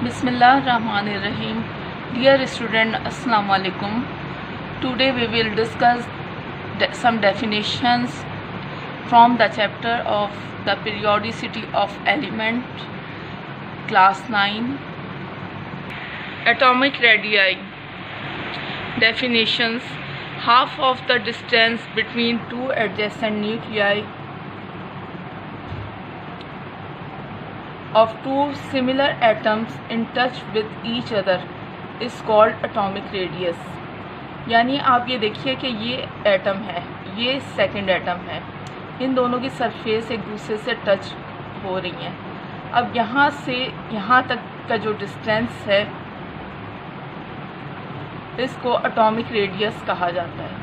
Bismillahirrahmanirrahim. Dear student, Assalamu alaikum. Today we will discuss some definitions from the chapter of the periodicity of element, class 9. Atomic radii. Definitions: half of the distance between two adjacent nuclei of two similar atoms in touch with each other is called atomic radius. यानी आप ये देखिए कि ये atom है, ये second atom है, इन दोनों की सरफेस एक दूसरे से टच हो रही हैं. अब यहाँ से यहाँ तक का जो डिस्टेंस है इसको एटॉमिक रेडियस कहा जाता है.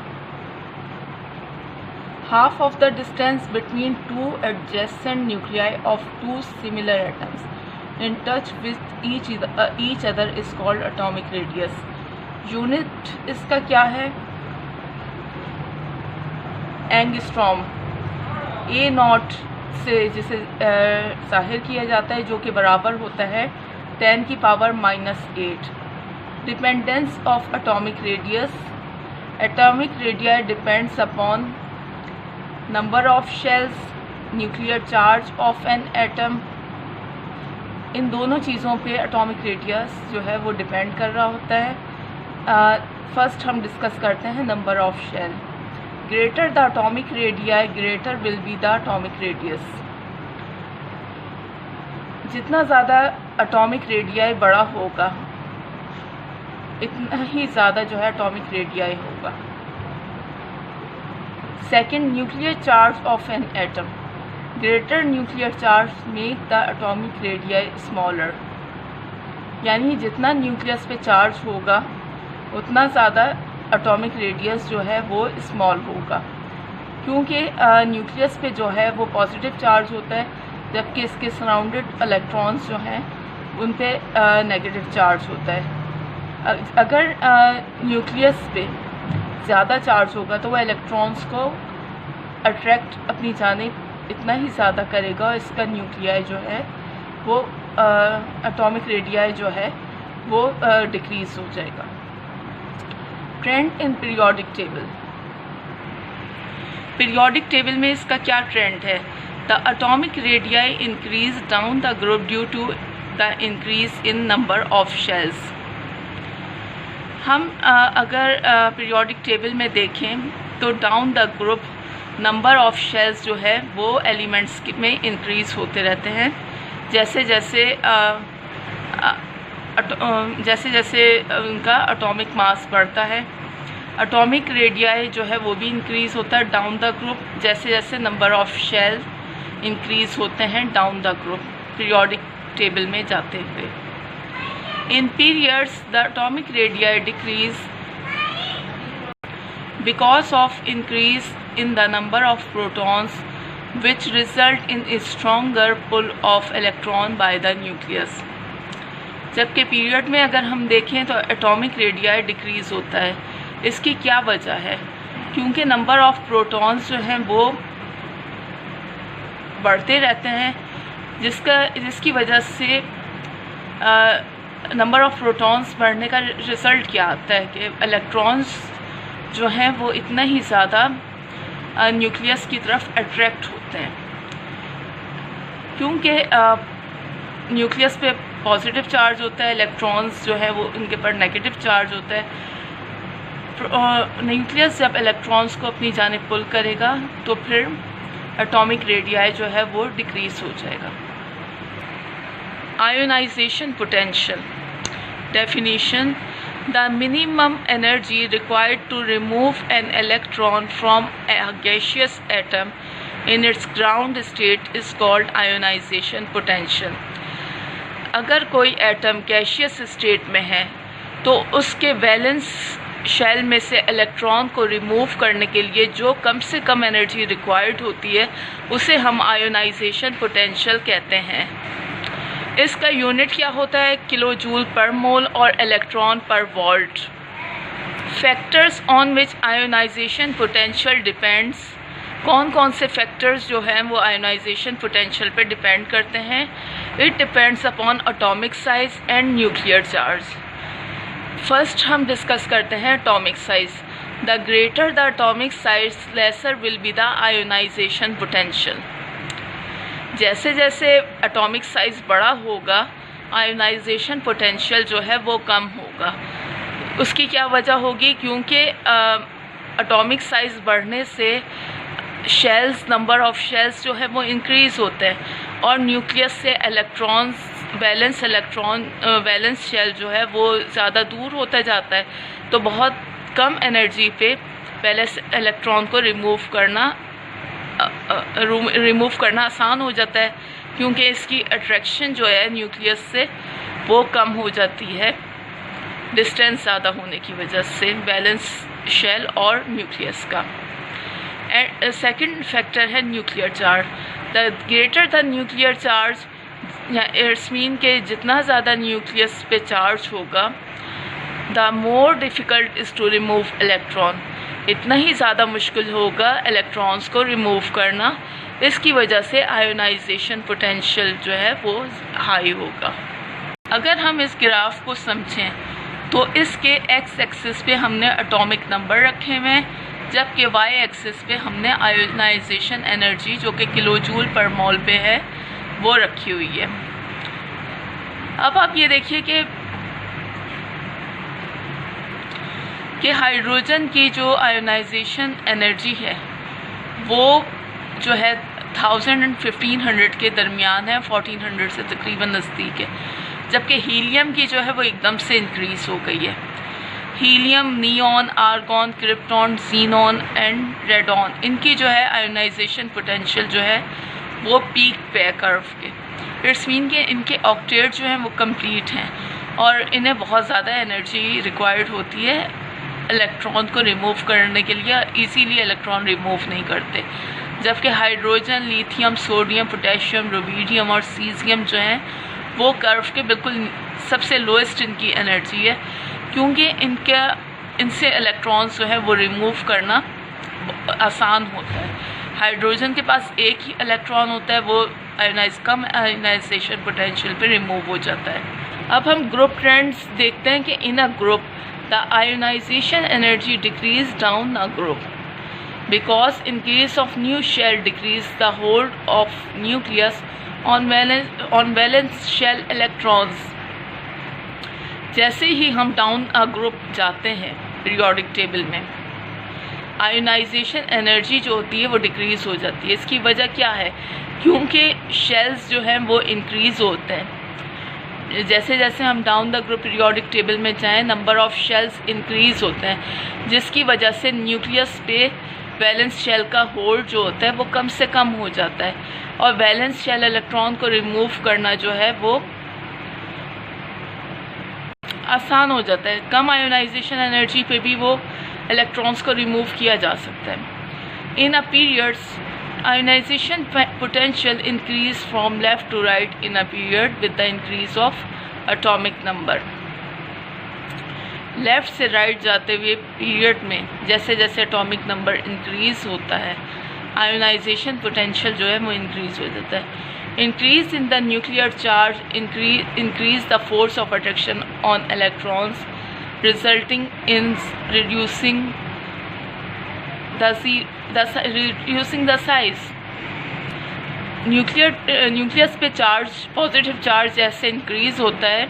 Half of the distance between two adjacent nuclei of two similar atoms in touch with each other is called atomic radius. Unit इसका क्या है? एंगस्ट्रॉम. A नॉट से जिसे ज़ाहिर किया जाता है जो कि बराबर होता है 10 की power -8. Dependence of atomic radius. Atomic radius depends upon number of shells, nuclear charge of an atom. इन दोनों चीज़ों पे एटॉमिक रेडियस जो है वो डिपेंड कर रहा होता है. फर्स्ट हम डिस्कस करते हैं number of shell. Greater the atomic radius greater will be the atomic radius. जितना ज़्यादा एटॉमिक रेडियस बड़ा होगा इतना ही ज़्यादा जो है एटॉमिक रेडियस होगा. Second, nuclear charge of an atom. Greater nuclear charge make the atomic radii smaller. यानी जितना न्यूक्लियस पे चार्ज होगा उतना ज़्यादा एटॉमिक रेडियस जो है वो स्मॉल होगा, क्योंकि न्यूक्लियस पे जो है वो पॉजिटिव चार्ज होता है, जबकि इसके सराउंडेड इलेक्ट्रॉन्स जो हैं उन पे नेगेटिव चार्ज होता है. अगर न्यूक्लियस पे ज़्यादा चार्ज होगा तो वह इलेक्ट्रॉन्स को अट्रैक्ट अपनी जानिब इतना ही ज़्यादा करेगा और इसका न्यूक्लियाई जो है वो एटॉमिक रेडियाई जो है वो डिक्रीज़ हो जाएगा. Trend in periodic table. Periodic table में इसका क्या ट्रेंड है? The atomic radii increase down the group due to the increase in number of shells. हम अगर पीरियोडिक टेबल में देखें तो down the group number of shells जो है वो एलिमेंट्स में इंक्रीज़ होते रहते हैं जैसे जैसे उनका एटॉमिक मास बढ़ता है. एटॉमिक रेडियाई जो है वो भी इंक्रीज़ होता है डाउन द ग्रुप जैसे जैसे नंबर ऑफ शेल इंक्रीज़ होते हैं down the group periodic table में जाते हुए. In periods, the atomic radii decrease because of increase in the number of protons, which result in a stronger pull of electron by the nucleus. जबकि period में अगर हम देखें तो atomic radii decrease होता है. इसकी क्या वजह है? क्योंकि नंबर ऑफ प्रोटॉन्स जो हैं वो बढ़ते रहते हैं, जिसकी वजह से नंबर ऑफ़ प्रोटॉन्स बढ़ने का रिज़ल्ट क्या आता है कि इलेक्ट्रॉन्स जो हैं वो इतना ही ज़्यादा न्यूक्लियस की तरफ अट्रैक्ट होते हैं, क्योंकि न्यूक्लियस पे पॉजिटिव चार्ज होता है, इलेक्ट्रॉन्स जो है वो उनके पर नेगेटिव चार्ज होता है. न्यूक्लियस जब इलेक्ट्रॉन्स को अपनी जानिब पुल करेगा तो फिर एटॉमिक रेडियाई जो है वो डिक्रीज़ हो जाएगा. Ionization potential. Definition: the minimum energy required to remove an electron from a gaseous atom in its ground state is called ionization potential. अगर कोई एटम गैशियस स्टेट में है तो उसके वैलेंस शेल में से इलेक्ट्रॉन को रिमूव करने के लिए जो कम से कम एनर्जी रिक्वायर्ड होती है उसे हम आयोनाइजेशन पोटेंशियल कहते हैं. इसका यूनिट क्या होता है? किलो जूल पर मोल और इलेक्ट्रॉन पर volt. Factors on which ionization potential depends. कौन कौन से फैक्टर्स जो हैं वो आयोनाइजेशन पोटेंशियल पे डिपेंड करते हैं? It depends upon atomic size and nuclear charge. First हम डिस्कस करते हैं atomic size. The greater the atomic size laser will be the ionization potential. जैसे जैसे एटॉमिक साइज बड़ा होगा आयोनाइजेशन पोटेंशियल जो है वो कम होगा। उसकी क्या वजह होगी? क्योंकि एटॉमिक साइज बढ़ने से शेल्स, नंबर ऑफ शेल्स जो है वो इंक्रीज़ होते हैं और न्यूक्लियस से वैलेंस शेल जो है वो ज़्यादा दूर होता जाता है, तो बहुत कम एनर्जी पे वैलेंस इलेक्ट्रॉन को रिमूव करना आसान हो जाता है, क्योंकि इसकी अट्रैक्शन जो है न्यूक्लियस से वो कम हो जाती है डिस्टेंस ज़्यादा होने की वजह से वैलेंस शेल और न्यूक्लियस का। एंड सेकंड फैक्टर है nuclear charge. The greater the nuclear charge, it's mean के जितना ज़्यादा न्यूक्लियस पे चार्ज होगा the more difficult is to remove electron, इतना ही ज़्यादा मुश्किल होगा इलेक्ट्रॉन्स को रिमूव करना। इसकी वजह से आयोनाइजेशन पोटेंशियल जो है वो हाई होगा। अगर हम इस ग्राफ को समझें तो इसके एक्स एक्सिस पे हमने एटॉमिक नंबर रखे हुए हैं, जबकि वाई एक्सिस पे हमने आयोनाइजेशन एनर्जी जो कि किलोजूल पर मोल पे है वो रखी हुई है। अब आप ये देखिए कि हाइड्रोजन की जो आयोनाइजेशन एनर्जी है वो जो है 1000 और 1500 के दरमियान है, 1400 से तकरीबन नज़दीक है, जबकि हीलियम की जो है वो एकदम से इंक्रीज़ हो गई है। Helium, neon, argon, krypton, xenon and radon, इनकी जो है आयोनाइजेशन पोटेंशियल जो है वो पीक पे है कर्व के। इट्स मीन के इनके ऑक्टेट जो हैं वो कंप्लीट हैं और इन्हें बहुत ज़्यादा एनर्जी रिक्वायर्ड होती है इलेक्ट्रॉन को रिमूव करने के लिए, इजीली इलेक्ट्रॉन रिमूव नहीं करते। जबकि hydrogen, lithium, sodium, potassium, rubidium और सीजियम जो हैं वो कर्व के बिल्कुल सबसे लोएस्ट इनकी एनर्जी है, क्योंकि इनसे इलेक्ट्रॉन्स जो है वो रिमूव करना आसान होता है। हाइड्रोजन के पास एक ही इलेक्ट्रॉन होता है, वो कम आयोनाइजेशन पोटेंशियल पे रिमूव हो जाता है। अब हम ग्रुप ट्रेंड्स देखते हैं कि in a group the ionisation energy decrease down a group because in case of new shell decrease the hold of nucleus on valence shell electrons। जैसे ही हम डाउन अ ग्रुप जाते हैं पीरियोडिक टेबल में, ionisation energy जो होती है वो decrease हो जाती है। इसकी वजह क्या है? क्योंकि शेल्स जो हैं वो इंक्रीज़ होते हैं। जैसे जैसे हम down the group periodic table में जाएं, नंबर ऑफ़ शेल्स इंक्रीज़ होते हैं, जिसकी वजह से न्यूक्लियस पे वैलेंस शेल का होल्ड जो होता है वो कम से कम हो जाता है और वैलेंस शेल इलेक्ट्रॉन को रिमूव करना जो है वो आसान हो जाता है। कम आयोनाइजेशन एनर्जी पे भी वो इलेक्ट्रॉन्स को रिमूव किया जा सकता है। In a periods ionisation potential increase from left to right in a period with the increase of atomic number. Left से राइट जाते हुए पीरियड में जैसे जैसे एटॉमिक नंबर इंक्रीज़ होता है, आयोनाइजेशन पोटेंशियल जो है वो इंक्रीज़ हो जाता है। Increase in the nuclear charge increase the force of attraction on electrons resulting in reducing the size. Nucleus पे चार्ज, पॉजिटिव चार्ज जैसे इंक्रीज़ होता है,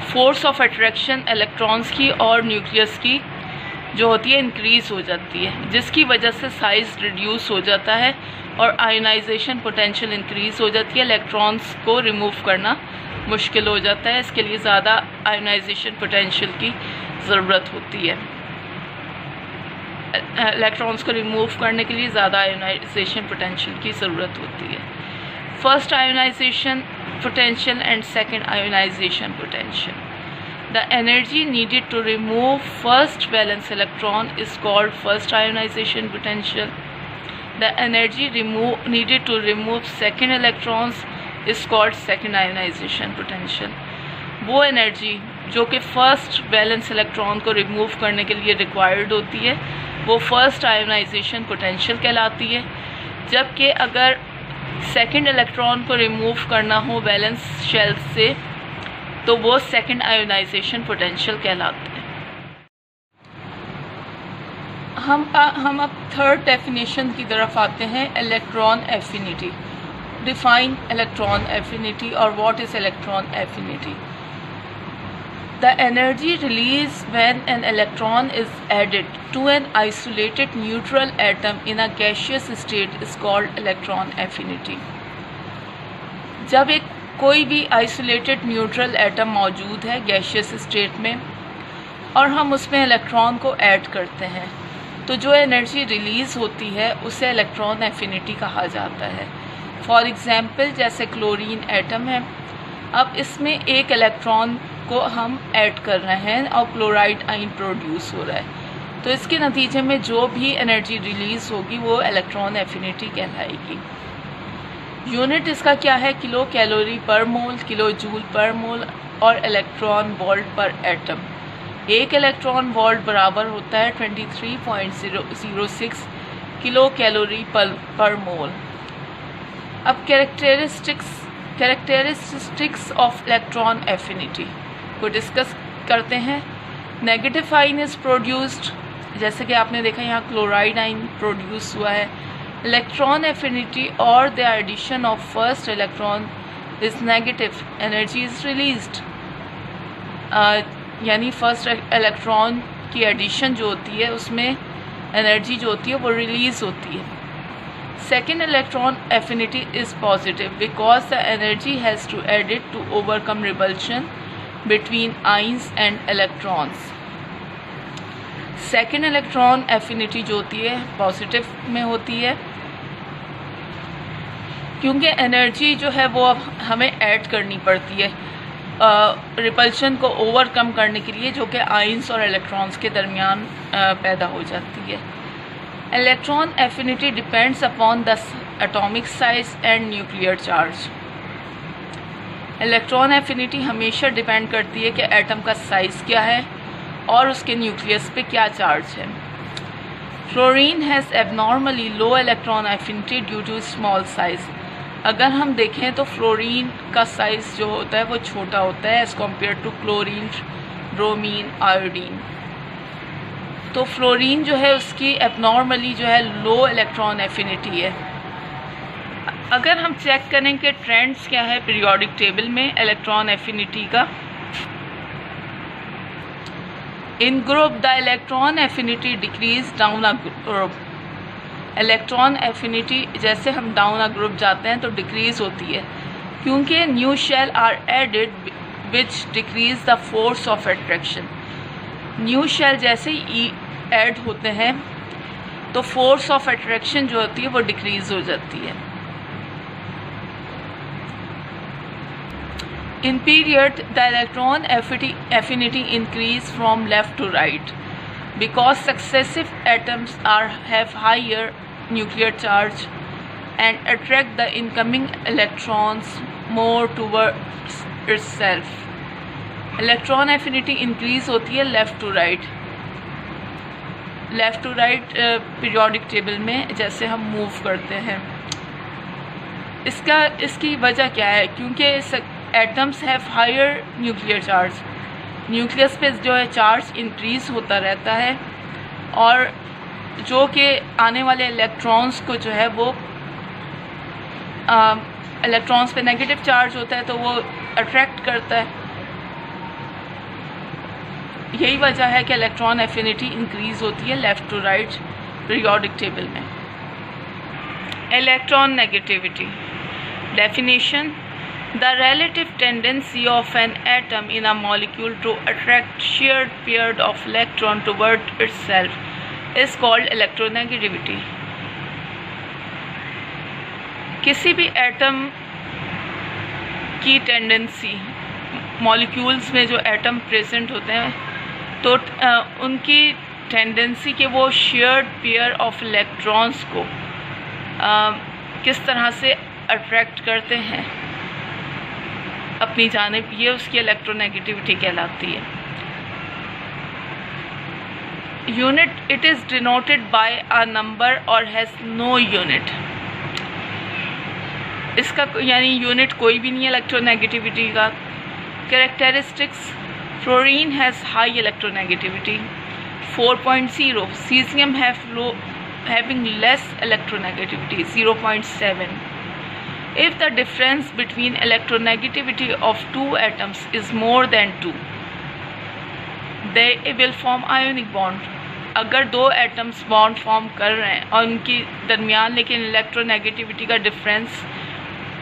फोर्स ऑफ अट्रैक्शन इलेक्ट्रॉन्स की और न्यूक्लियस की जो होती है इंक्रीज़ हो जाती है, जिसकी वजह से साइज़ रिड्यूस हो जाता है और आयोनाइजेशन पोटेंशियल इंक्रीज़ हो जाती है। इलेक्ट्रॉन्स को रिमूव करना मुश्किल हो जाता है, इसके लिए ज़्यादा आयोनाइजेशन पोटेंशियल की ज़रूरत होती है। इलेक्ट्रॉन्स को रिमूव करने के लिए ज़्यादा आयोनाइजेशन पोटेंशियल की ज़रूरत होती है। First ionization potential and second ionization potential. The energy needed to remove first valence electron is called first ionization potential. The energy needed to remove second electrons is called second ionization potential. वो energy जो कि first valence electron को remove करने के लिए required होती है वो फर्स्ट आयोनाइजेशन पोटेंशियल कहलाती है। जबकि अगर सेकंड इलेक्ट्रॉन को रिमूव करना हो वैलेंस शेल से तो वो सेकंड आयोनाइजेशन पोटेंशियल कहलाते हैं। हम अब थर्ड डेफिनेशन की तरफ आते हैं, electron affinity. Define electron affinity और what is electron affinity. The energy released when an electron is added to an isolated neutral atom in a gaseous state is called electron affinity. जब कोई भी isolated neutral atom मौजूद है gaseous state में और हम उसमें इलेक्ट्रॉन को ऐड करते हैं तो जो एनर्जी रिलीज़ होती है उसे इलेक्ट्रॉन एफिनिटी कहा जाता है। फॉर एग्ज़ाम्पल जैसे क्लोरीन एटम है, अब इसमें एक इलेक्ट्रॉन को हम ऐड कर रहे हैं और क्लोराइड आयन प्रोड्यूस हो रहा है, तो इसके नतीजे में जो भी एनर्जी रिलीज़ होगी वो इलेक्ट्रॉन एफिनिटी कहलाएगी। यूनिट इसका क्या है, किलो कैलोरी पर मोल, किलो जूल पर मोल और इलेक्ट्रॉन वोल्ट पर एटम। एक इलेक्ट्रॉन वोल्ट बराबर होता है 23.006 किलो कैलोरी पर मोल। अब कैरेक्टरिस्टिक्स ऑफ इलेक्ट्रॉन एफिनिटी को डिस्कस करते हैं। नेगेटिव आइन इज प्रोड्यूस्ड, जैसे कि आपने देखा यहाँ क्लोराइड आइन प्रोड्यूस हुआ है। इलेक्ट्रॉन एफिनिटी और the addition of first electron is negative, energy is released, यानी फर्स्ट इलेक्ट्रॉन की एडिशन जो होती है उसमें एनर्जी जो होती है वो रिलीज़ होती है। Second electron affinity is positive because the energy has to add it to overcome repulsion between ions and electrons. Second electron affinity जो होती है पॉजिटिव में होती है क्योंकि एनर्जी जो है वो अब हमें ऐड करनी पड़ती है रिपल्शन को ओवरकम करने के लिए, जो कि आइंस और इलेक्ट्रॉन्स के दरमियान पैदा हो जाती है। Electron affinity depends upon the atomic size and nuclear charge. Electron affinity हमेशा डिपेंड करती है कि एटम का साइज़ क्या है और उसके न्यूक्लियस पे क्या चार्ज है। Fluorine has abnormally low electron affinity due to small size. अगर हम देखें तो फ्लोरीन का साइज़ जो होता है वो छोटा होता है as compare to chlorine, bromine, iodine. तो फ्लोरीन जो है उसकी एबनॉर्मली जो है लो इलेक्ट्रॉन एफिनिटी है। अगर हम चेक करें कि ट्रेंड्स क्या है पीरियोडिक टेबल में इलेक्ट्रॉन एफिनिटी का, in group the electron affinity decrease down a group. Electron affinity जैसे हम डाउन अ ग्रुप जाते हैं तो डिक्रीज़ होती है क्योंकि new shell are added which decrease the force of attraction. New shell जैसे ही ऐड होते हैं तो फोर्स ऑफ अट्रैक्शन जो होती है वो डिक्रीज़ हो जाती है। In period, the electron affinity increase from left to right because successive atoms have higher nuclear charge and attract the incoming electrons more towards itself. Electron affinity increase होती है left to right periodic table में जैसे हम move करते हैं। इसकी वजह क्या है, क्योंकि atoms have higher nuclear charge, nucleus पे जो है चार्ज इंक्रीज होता रहता है और जो कि आने वाले इलेक्ट्रॉन्स को जो है वो इलेक्ट्रॉन्स पे नेगेटिव चार्ज होता है तो वो अट्रैक्ट करता है। यही वजह है कि इलेक्ट्रॉन एफिनिटी इंक्रीज होती है left to right periodic table में। Electron negativity definition: The relative tendency of an atom in a molecule to attract shared pair of electron toward itself is called electronegativity. किसी भी atom की tendency, molecules में जो atom present होते हैं तो उनकी टेंडेंसी कि वो शेयर्ड पेयर ऑफ इलेक्ट्रॉन्स को किस तरह से अट्रैक्ट करते हैं अपनी जानिब, ये उसकी इलेक्ट्रोनेगेटिविटी कहलाती है। Unit: it is denoted by a number और हैज़ नो यूनिट। इसका यानी यूनिट कोई भी नहीं है इलेक्ट्रोनेगेटिविटी का। Characteristics, fluorine has high electronegativity 4.0, cesium having less electronegativity 0.7. If the difference between electronegativity of two atoms is more than 2, they will form ionic bond. अगर दो एटम्स बॉन्ड फॉर्म कर रहे हैं और उनकी दरमियान लेकिन इलेक्ट्रोनेगेटिविटी का डिफरेंस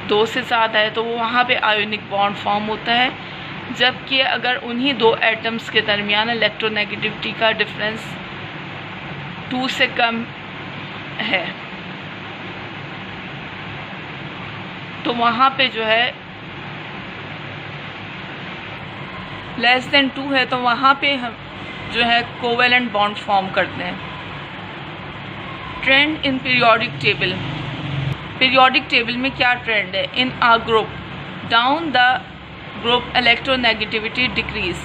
2 से ज़्यादा है तो वहाँ पे आयोनिक बॉन्ड फॉर्म होता है। जबकि अगर उन्हीं दो एटम्स के दरमियान इलेक्ट्रोनेगेटिविटी का डिफरेंस 2 से कम है तो वहाँ पे जो है लेस देन 2 है तो वहाँ पे हम जो है कोवेलेंट बॉन्ड फॉर्म करते हैं। Trend in periodic table, periodic table में क्या ट्रेंड है? In a group down the group electronegativity decrease.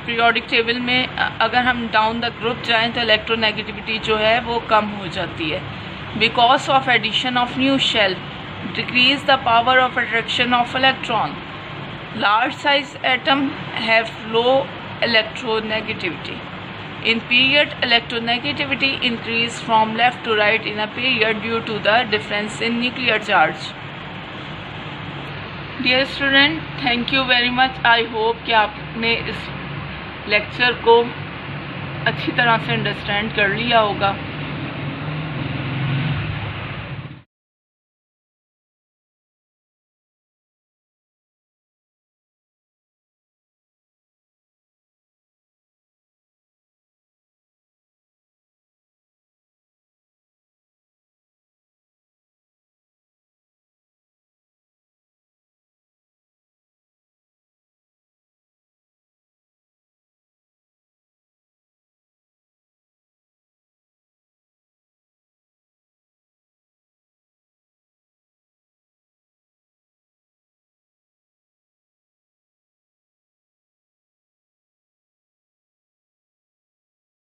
Periodic table में अगर हम डाउन द ग्रुप जाएं तो इलेक्ट्रोनेगेटिविटी जो है वो कम हो जाती है। Because of addition of new shell decrease the power of attraction of electron. Large size atom have low electronegativity. In period, electronegativity increase from left to right in a period due to the difference in nuclear charge. Dear student, thank you very much. I hope कि आपने इस lecture को अच्छी तरह से understand कर लिया होगा।